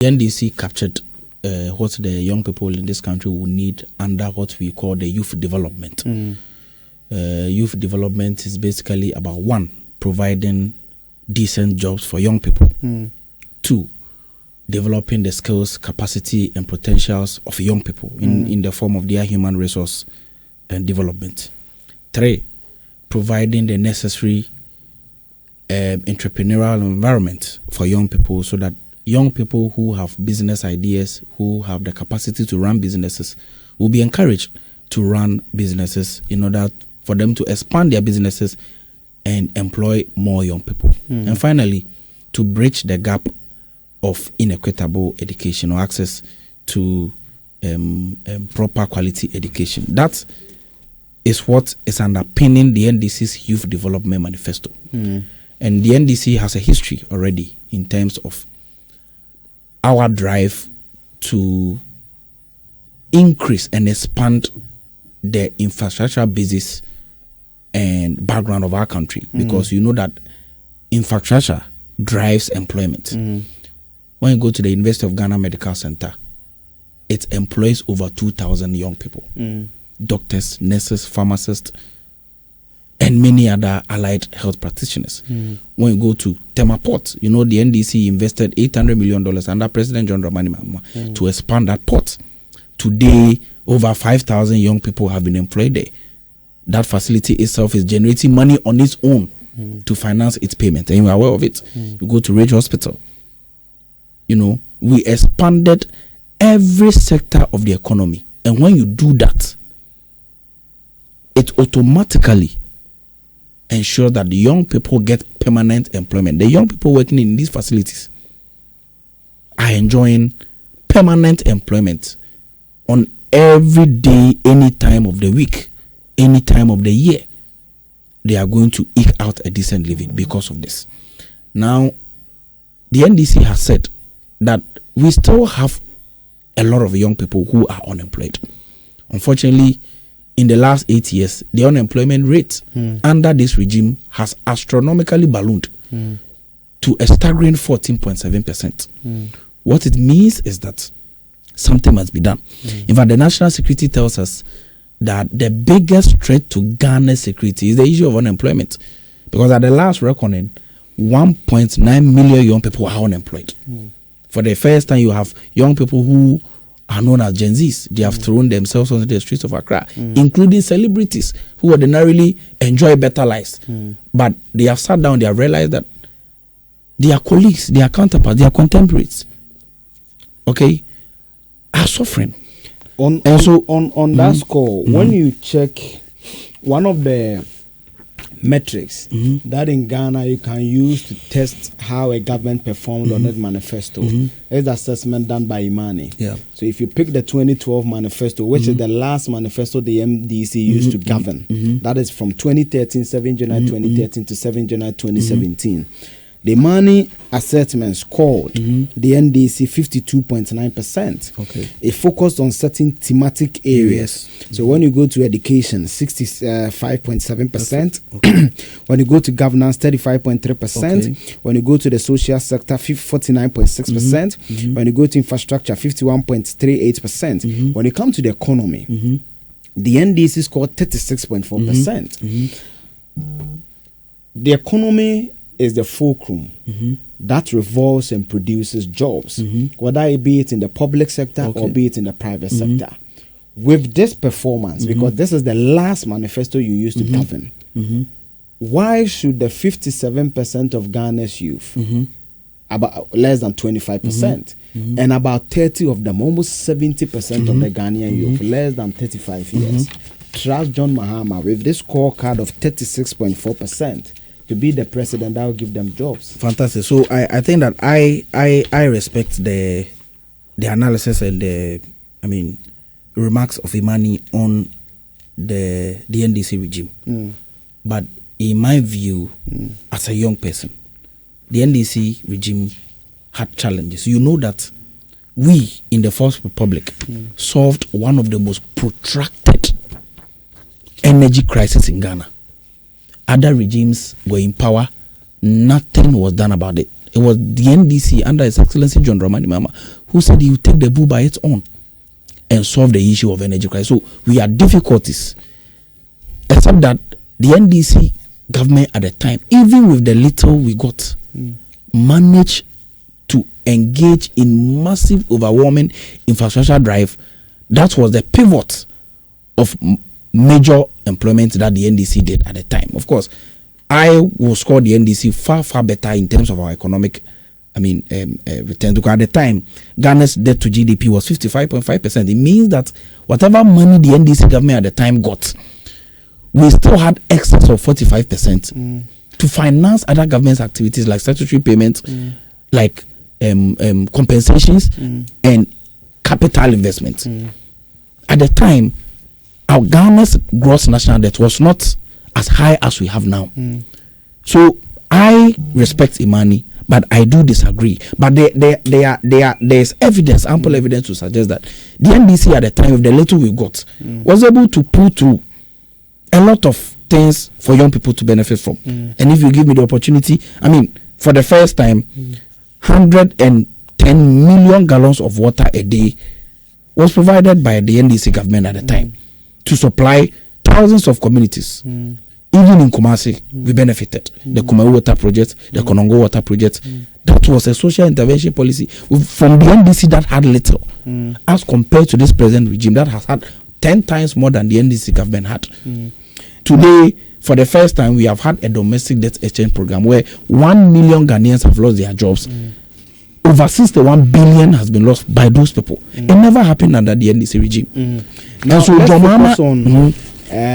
The NDC captured what the young people in this country will need under what we call the youth development. Youth development is basically about 1, providing decent jobs for young people. 2, developing the skills, capacity, and potentials of young people in the form of their human resource and development. 3, providing the necessary entrepreneurial environment for young people so that young people who have business ideas, who have the capacity to run businesses, will be encouraged to run businesses in order for them to expand their businesses and employ more young people. And finally, to bridge the gap of inequitable education or access to proper quality education. That is what is underpinning the NDC's Youth Development Manifesto. And the NDC has a history already in terms of our drive to increase and expand the infrastructure basis and background of our country, because you know that infrastructure drives employment. When you go to the University of Ghana Medical Center, it employs over 2,000 young people, doctors, nurses, pharmacists, and many other allied health practitioners. When you go to Tema Port, you know the NDC invested $800 million under President John Dramani Mahama to expand that port. Today, over 5,000 young people have been employed there. That facility itself is generating money on its own to finance its payment, and you're aware of it. You go to Ridge Hospital. You know, we expanded every sector of the economy, and when you do that, it automatically ensure that the young people get permanent employment. The young people working in these facilities are enjoying permanent employment on every day, any time of the week, any time of the year. They are going to eke out a decent living because of this. Now, the NDC has said that we still have a lot of young people who are unemployed. Unfortunately, in the last 8 years, the unemployment rate under this regime has astronomically ballooned to a staggering 14.7%. What it means is that something must be done. In fact, the national security tells us that the biggest threat to Ghana's security is the issue of unemployment. Because at the last reckoning, 1.9 million young people are unemployed. For the first time, you have young people who are known as Gen Zs. They have thrown themselves onto the streets of Accra, including celebrities who ordinarily enjoy better lives. But they have sat down, they have realized that their colleagues, their counterparts, their contemporaries, okay, are suffering. On that score, when you check one of the metrics that in Ghana you can use to test how a government performed on that manifesto is the assessment done by Imani. So if you pick the 2012 manifesto, which is the last manifesto the MDC used to govern, that is from 2013, 7 January 2013 to 7 January 2017. The money assessment scored the NDC 52.9%. Okay. It focused on certain thematic areas. So when you go to education, 65.7%. Okay. When you go to governance, 35.3%. Okay. When you go to the social sector, 49.6%. When you go to infrastructure, 51.38%. When you come to the economy, the NDC scored 36.4%. The economy is the fulcrum that revolves and produces jobs, whether it be it in the public sector or be it in the private sector. With this performance, because this is the last manifesto you used to govern, why should the 57% of Ghana's youth, about less than 25%, and about 30 of them, almost 70% of the Ghanaian youth, less than 35 years, trust John Mahama with this scorecard of 36.4%? To be the president that will give them jobs. Fantastic. So I think that I respect the analysis and the remarks of Imani on the NDC regime. But in my view, as a young person, the NDC regime had challenges. You know that we in the First Republic solved one of the most protracted energy crisis in Ghana. Other regimes were in power, nothing was done about it. It was the NDC under His Excellency John Dramani Mahama who said he would take the bull by its own and solve the issue of energy crisis. So we had difficulties, except that the NDC government at the time, even with the little we got, managed to engage in massive, overwhelming infrastructure drive. That was the pivot of major employment that the NDC did at the time. Of course, I will score the NDC far, far better in terms of our economic return. Because at the time, Ghana's debt to GDP was 55.5%. It means that whatever money the NDC government at the time got, we still had excess of 45% to finance other government activities like statutory payments, like compensations and capital investment. At the time, our Ghana's gross national debt was not as high as we have now. So I respect Imani, but I do disagree. But there's evidence, ample evidence to suggest that the NDC at the time, with the little we got, was able to pull through a lot of things for young people to benefit from. And if you give me the opportunity, I mean, for the first time, 110 million gallons of water a day was provided by the NDC government at the time to supply thousands of communities. Even in Kumasi, we benefited. The Kumaru Water Project, the Konongo Water Project. That was a social intervention policy from the NDC that had little, as compared to this present regime that has had 10 times more than the NDC government had. Today, for the first time, we have had a domestic debt exchange program where 1 million Ghanaians have lost their jobs. Over 61 billion has been lost by those people. It never happened under the NDC regime. Now, so let's focus on